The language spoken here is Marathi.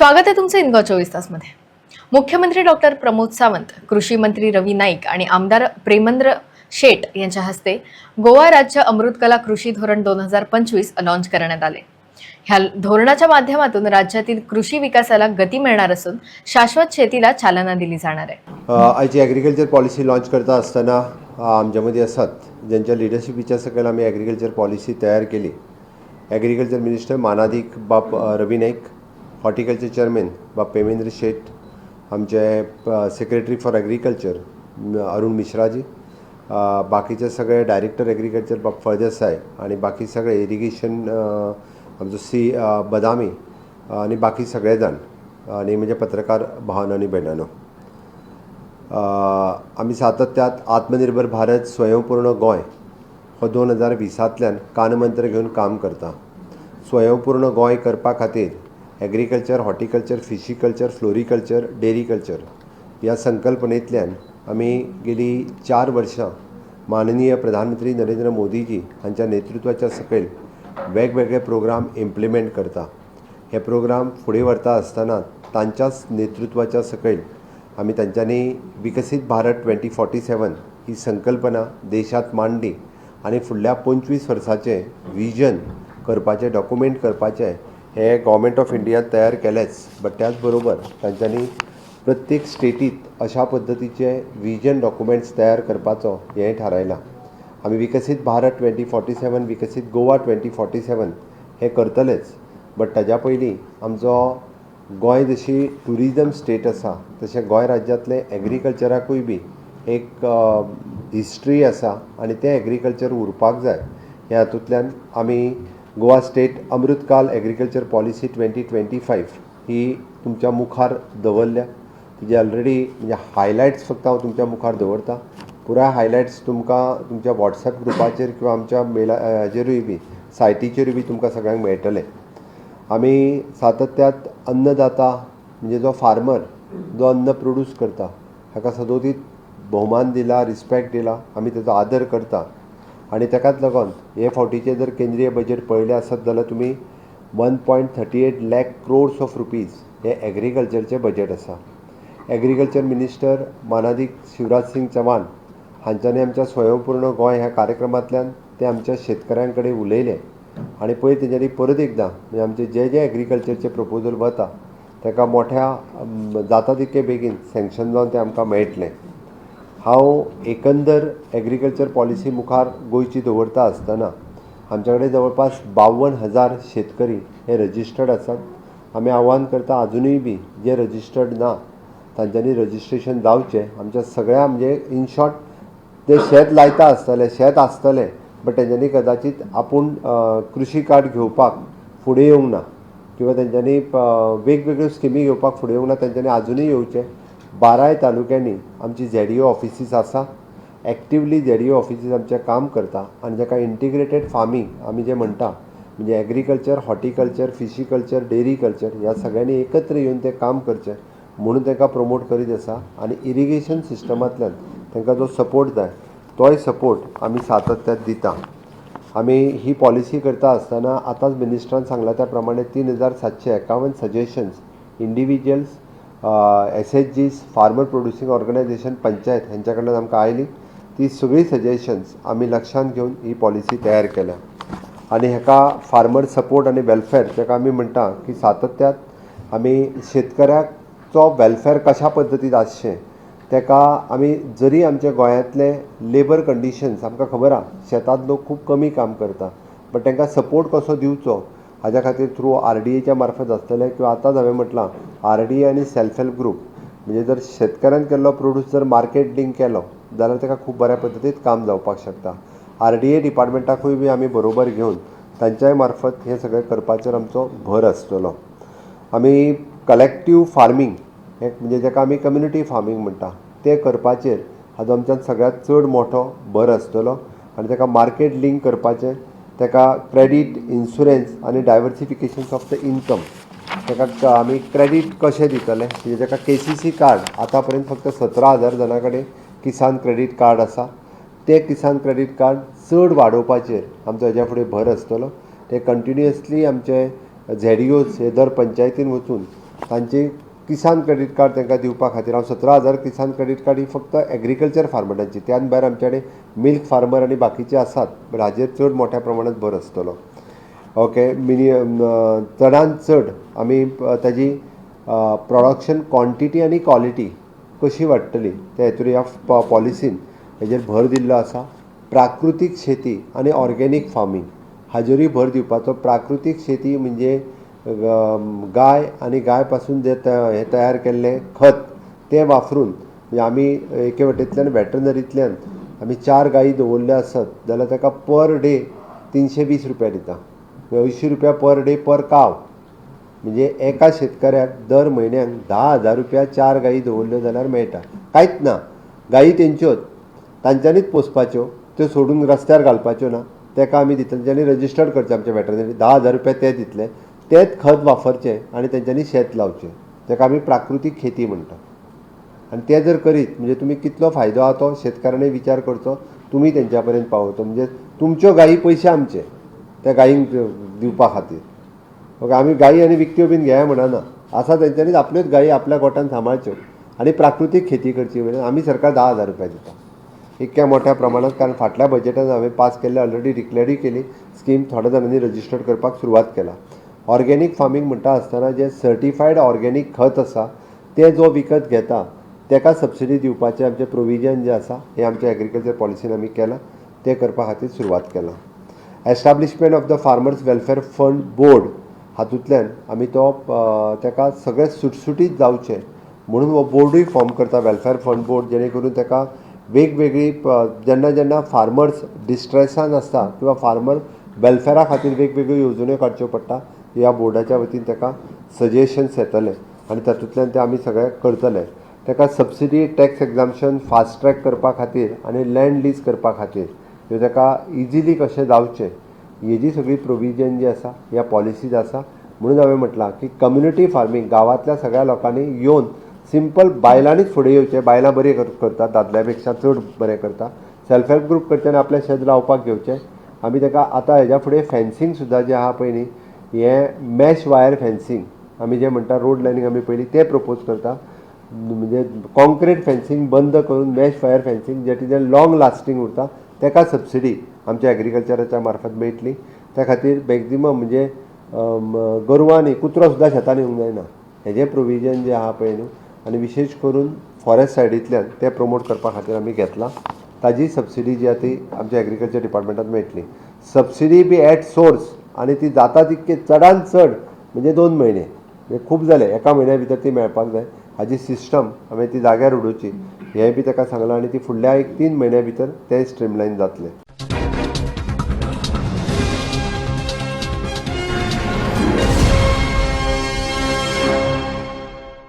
स्वागत आहे तुमचं इंगो 24 तासमध्ये। मुख्यमंत्री डॉक्टर प्रमोद सावंत, कृषी मंत्री रवी नाईक आणि आमदार प्रेमेंद्र शेट यांच्या हस्ते गोवा राज्य अमृतकला कृषी धोरण 2025 लॉन्च करण्यात आले। ह्या धोरणाच्या माध्यमातून राज्यातील कृषी विकासाला गती मिळणार असून शाश्वत शेतीला चालना दिली जाणार आहे। आयची एग्रीकल्चर पॉलिसी लॉन्च करता असताना आमच्यामध्ये असतात ज्यांच्या लिडरशिपीच्या सकल आम्ही एग्रीकल्चर पॉलिसी तयार केली। एग्रीकल्चर मिनिस्टर मानाधिक बाप रवी नाईक, हॉर्टिकल्चर चेअरमॅन बाप पेमेंद्र शेट, आमचे secretary for agriculture Arun Mishraji, बाकीचे सगळे डायरेक्टर एग्रीकल्चर बाप फळदेसाय आणि बाकी सगळे इरिगेशन आमचो बदामी आणि बाकी सगळे जाण आणि म्हणजे पत्रकार भावांनो आणि भयणांनो, आम्ही सातत्यात आत्मनिर्भर भारत स्वयंपूर्ण गोय हो 2020तल्यान कानमंत्र घेऊन काम करता। स्वयंपूर्ण गोय करपा खातीर agriculture, horticulture, fish culture, floriculture, dairy culture ह्या संकल्पनेंतल्यान आम्ही गेली 4 वर्सां माननीय प्रधानमंत्री नरेंद्र मोदीजी हांच्या नेतृत्वाच्या सकयल वेगवेगळे प्रोग्राम इम्प्लिमेंट करता। हे प्रोग्राम फुडें व्हरता आसतना तांच्याच नेतृत्वाच्या सकयल आम्ही त्यांच्यानी विकसित भारत 2047 ही संकल्पना देशात मांडली आणि फुडल्या 25 वर्सांचे विजन करपाचे, डॉक्युमेंट करपाचे हे गव्हर्मेंट ऑफ इंडिया तयार केलेच। बट त्याच बरोबर तांच्यांनी प्रत्येक स्टेटीत अशा पद्धतीचे विजन डॉक्युमेंट्स तयार करपाचो हें थारायलां। आम्ही विकसित भारत 2047, विकसित गोवा 2047 हे करतलेच। बट ताज्या पयलीं आमचो गोंय जशी टुरिजम स्टेट आसा तशें गोंय राज्यांतले एग्रीकल्चराकूय बी एक हिस्ट्री आसा आणि तें एग्रीकल्चर उरपाक जाय। ह्या हातूंतल्यान आमी गोवा स्टेट अमृतकाल एग्रीकल्चर पॉलिसी 2025 ही तुमच्या मुखार दवरल्या। तिजे ऑलरेडी म्हणजे हायलायट्स फक्त हांव तुमच्या मुखार दवरता। पुराय हायलायट्स तुमकां तुमच्या वॉट्सॅप ग्रुपाचेर किंवा आमच्या मेला हाजेरूय बी सायटीचेरूय बी तुमकां सगळ्यांक मेळटले। आम्ही सातत्यात अन्नदाता म्हणजे जो फार्मर जो अन्न प्रोड्यूस करता हाका सदोदीत भोवमान दिला, रिस्पेक्ट दिला, आमी तेजो आदर करता। आणि ताकाच लागून हे फावटीचे जर केंद्रीय बजेट पळयलें आसत जाल्यार तुमी 1.38 लाख क्रोर्स ऑफ रुपीज हे एग्रीकल्चरचे बजेट आसा। एग्रीकल्चर मिनिस्टर मानाधिक शिवराज सिंग चौहान हांच्यांनी आमच्या स्वयंपूर्ण गोंय ह्या कार्यक्रमांतल्यान ते आमच्या शेतकऱ्यां कडेन उलयले आणि पळय तेंच्यांनी परत एकदां म्हणजे आमचे जे एग्रीकल्चरचे प्रपोजल वता ताका मोठ्या जाता तितके बेगीन सँक्शन जावन ते आमकां मेळटलें। हांव एकंदर एग्रीकल्चर पॉलिसी मुखार गोंयची दवरता आसतना आमच्या कडेन जवळपास 52,000 शेतकरी हे रजिस्टर्ड आसात। आमी आव्हान करता अजुनूय बी जे रजिस्टर्ड ना तांच्यांनी रजिस्ट्रेशन जावचें। आमच्या सगळ्या म्हणजे इन शॉर्ट ते शेत लायता आसतले, शेत आसतलें, बट तेंच्यांनी कदाचित आपूण कृषी कार्ड घेवपाक फुडें येवंक ना किंवा तेंच्यांनी वेगवेगळ्यो स्किमी घेवपाक फुडें येवंक ना। तेंच्यांनी अजुनूय येवचें। 12 तालुक्यांनी आमची ZDO ऑफिसीस आसा। एक्टिवली ZDO ऑफिसीस आमचे काम करता आणि जाका इंटिग्रेटेड फार्मींग आमी जे म्हणटा म्हणजे एग्रीकल्चर, हॉर्टिकल्चर, फिशिकल्चर, डेरी कल्चर ह्या सगळ्यांनी एकत्र येवन ते काम करचें म्हणून तांकां प्रमोट करीत आसा। आणि इरिगेशन सिस्टमांतल्यान तांकां जो सपोर्ट जाय तोय सपोर्ट आमी सातत्यात दिता। आमी ही पॉलिसी करता आसतना आतांच मिनिस्टरान सांगला त्या प्रमाणे 3,751 suggestions individuals, SHGs, farmer producing organisation, panchayat हांच्या कडल्यान आमकां आयली। ती सगळी सजेशन्स आमी लक्षांत घेवन ही पॉलिसी तयार केल्या आणि हेका फार्मर सपोर्ट आणि वेलफेअर ताका आमी म्हणटा की सातत्यात आमी शेतकऱ्याचो वेलफेअर कशा पद्दतीन आसचें ताका आमी जरी आमच्या गोंयांतले लेबर कंडिशन्स आमकां खबर आहा शेतांत लोक खूब कमी काम करता, बट तांकां सपोर्ट कसो दिवचो हाज्या खातीर थ्रू RDAच्या मार्फत आसतलें किंवा आतांच हांवें म्हटलां RDA आनी सेल्फ हेल्प ग्रूप म्हणजे जर शेतकऱ्यान केल्लो प्रोड्यूस जर मार्केट लिंक केलो जाल्यार ताका खूब बऱ्या पद्दतीन काम जावपाक शकता। RDA डिपार्टमेंटाकूय बी आमी बरोबर घेवन तांच्याय मार्फत हें सगळें करपाचेर आमचो भर आसतलो। आमी कलेक्टीव फार्मींग हें म्हणजे जाका आमी कम्युनिटी फार्मींग म्हणटा तें करपाचेर हाजो आमच्यान सगळ्यांत चड मोठो भर आसतलो आनी ताका मार्केट लिंक करपाचें, ताका क्रेडीट, इन्शुरन्स आनी डायवर्सिफिकेशन ऑफ द इनकम ताका आमी क्रेडीट कशें दितले म्हणजे ताका KCC कार्ड आतां पर्यंत फक्त 17,000 जाणां कडेन किसान क्रेडीट कार्ड आसा। ते किसान क्रेडीट कार्ड चड वाडोवपाचेर आमचो हेज्या फुडें भर आसतलो। ते कंटिन्युअसली आमचे ZDOs हे दर पंचायतीन वचून तांची किसान क्रेडीट कार्ड तांकां दिवपा खातीर हांव 17,000 किसान क्रेडीट कार्ड ही फक्त एग्रीकल्चर फार्मरांची, त्यान भायर आमचे कडेन मिल्क फार्मर आनी बाकीचे आसात, बट हाजेर चड मोठ्या प्रमाणांत भर आसतलो. ओके, चडांत चड आमी ताजी प्रोडक्शन क्वॉन्टिटी आनी क्वॉलिटी कशी वाडटली त्या हेतून ह्या पॉलिसीन हेजेर भर दिल्लो आसा. प्राकृतीक शेती आनी ऑर्गेनीक फार्मींग हाजेरूय भर दिवपाचो. प्राकृतीक शेती म्हणजे गाय आनी गाय पासून जे हे तयार केल्लें खत तें वापरून, म्हणजे आमी एके वटेंतल्यान वेटरनरींतल्यान आमी 4 गायी दवरल्यो आसत जाल्यार ताका पर डे 320 रुपया दिता. 80 रुपया पर डे पर काव, म्हणजे एका शेतकऱ्याक दर म्हयन्याक 10,000 रुपया 4 गायी दवरल्यो जाल्यार मेळटा. कांयच ना, गायी तेंच्योच, तांच्यांनीच पोसपाच्यो, त्यो सोडून रस्त्यार घालपाच्यो ना. ताका आमी दिता, तेंच्यांनी रजिस्टर्ड करचें आमच्या वेटरनरी, 10,000 रुपया ते दितले, तेंच खत वापरचें आनी तेंच्यांनी शेत लावचें. ताका आमी प्राकृतीक खेती म्हणटा. आनी तें जर करीत म्हणजे तुमी कितलो फायदो आहा तो शेतकारांनी विचार करचो, तुमी तेंच्या पर्यंत पावोवचो. म्हणजे तुमच्यो गायी पयशे आमचे त्या गायींक दिवपा खातीर. ओके, आमी गायी आनी विकत्यो बीन घेया म्हणना, आसा तेंच्यांनीच आपल्योच गायी आपल्या गोठान सांबाळच्यो आनी प्राकृतीक खेती करची. म्हणजे आमी सरकार 10,000 रुपया दिता इतक्या मोठ्या प्रमाणात. कारण फाटल्या बजेटान हांवें पास केल्ले, ऑलरेडी डिक्लेअरूय केली स्कीम, थोड्या जाणांनी रजिस्टर्ड करपाक सुरवात केला. ऑर्गेनीक फार्मींग म्हणटा आसतना जे सर्टिफायड ऑर्गेनीक खत आसा तें जो विकत घेता ताका सबसिडी दिवपाचें आमचें प्रोविजन जें आसा हें आमच्या एग्रीकल्चर पॉलिसीन आमी केलां, तें करपा खातीर सुरवात केलां. Establishment of the farmers welfare fund board हातूंतल्यान आमी तो ताका सगळें सुटसुटीत जावचें म्हणून हो बोर्डूय फॉर्म करता, वेलफेअर फंड बोर्ड, जेणे करून ताका वेगवेगळी जेन्ना जेन्ना फार्मर्स डिस्ट्रेसान आसता किंवा फार्मर वेलफेअरा खातीर वेगवेगळ्यो येवजण्यो काडच्यो पडटा, ह्या बोर्डाच्या वतीन ताका सजेशन्स येतले आनी तातूंतल्यान ते आमी सगळे करतले. ताका सबसिडी, टॅक्स एक्झाम्पशन फास्ट ट्रॅक करपा खातीर आनी लँड लीज करपा खातीर ताका इजिली कशें जावचें हेजी सगळी प्रोविजन जी आसा ह्या पॉलिसीज आसा. म्हणून हांवें म्हटलां की कम्युनिटी फार्मींग गांवांतल्या सगळ्या लोकांनी येवन सिंपल बायलांनीच फुडें येवचें. बायलां बरी करतात, दादल्या पेक्षा चड बरें करता. सेल्फ हेल्प ग्रूप कडच्यान आपलें शेत लावपाक घेवचें. आमी ताका आतां हेज्या फुडें फेन्सींग सुद्दां जें आहा पळय न्ही, हें मॅश वायर फेन्सींग आमी जें म्हणटा, रोड लायनींग आमी पयलीं तें प्रपोज करता. म्हणजे कॉन्क्रीट फेन्सींग बंद करून मॅश वायर फेन्सींग जें लॉंग लास्टींग उरता ताका सबसिडी आमच्या एग्रीकल्चराच्या मार्फत मेळटली. त्या खातीर मॅक्झिमम म्हणजे गोरवां न्ही, कुत्रो सुद्दां शेतान येवंक जायना, हेजें प्रोविजन जें आहा पळय न्हू. आनी विशेश करून फॉरेस्ट सायडींतल्यान तें प्रमोट करपा खातीर आमी घेतलां. ताजी सबसिडी जी आहा ती आमच्या एग्रीकल्चर डिपार्टमेंटान मेळटली. सबसिडी बी एट सोर्स, आनी ती जाता तितके चडांत चड म्हणजे 2 म्हयने, म्हणजे खूब जाले, एका म्हयन्या भितर ती मेळपाक जाय. हाजी सिस्टम हांवें ती जाग्यार उडोवची हेंय बी ताका सांगलां आनी ती फुडल्या 1-3 म्हयन्या भितर तें स्ट्रीमलायन जातलें.